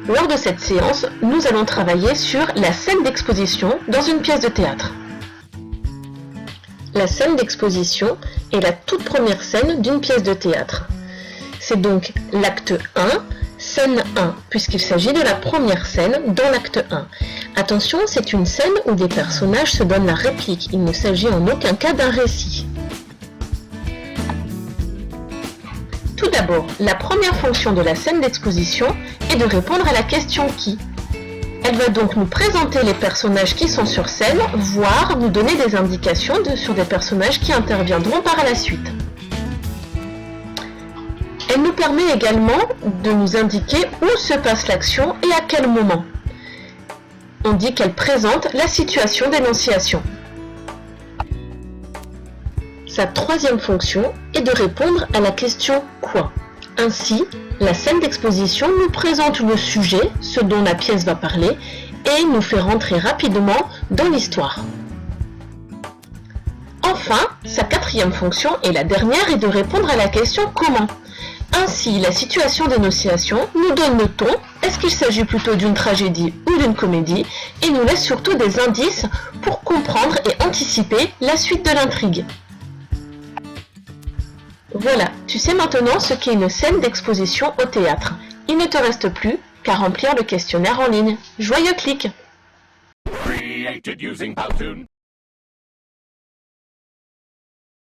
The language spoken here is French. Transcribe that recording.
Lors de cette séance, nous allons travailler sur la scène d'exposition dans une pièce de théâtre. La scène d'exposition est la toute première scène d'une pièce de théâtre. C'est donc l'acte 1, scène 1, puisqu'il s'agit de la première scène dans l'acte 1. Attention, c'est une scène où des personnages se donnent la réplique. Il ne s'agit en aucun cas d'un récit. Tout d'abord, la première fonction de la scène d'exposition est de répondre à la question « Qui ?». Elle va donc nous présenter les personnages qui sont sur scène, voire nous donner des indications sur des personnages qui interviendront par la suite. Elle nous permet également de nous indiquer où se passe l'action et à quel moment. On dit qu'elle présente la situation d'énonciation. Sa troisième fonction est de répondre à la question « Quoi ?». Ainsi, la scène d'exposition nous présente le sujet, ce dont la pièce va parler, et nous fait rentrer rapidement dans l'histoire. Enfin, sa quatrième fonction, et la dernière, est de répondre à la question « Comment ?». Ainsi, la situation d'énonciation nous donne le ton, est-ce qu'il s'agit plutôt d'une tragédie ou d'une comédie, et nous laisse surtout des indices pour comprendre et anticiper la suite de l'intrigue. Voilà, tu sais maintenant ce qu'est une scène d'exposition au théâtre. Il ne te reste plus qu'à remplir le questionnaire en ligne. Joyeux clic!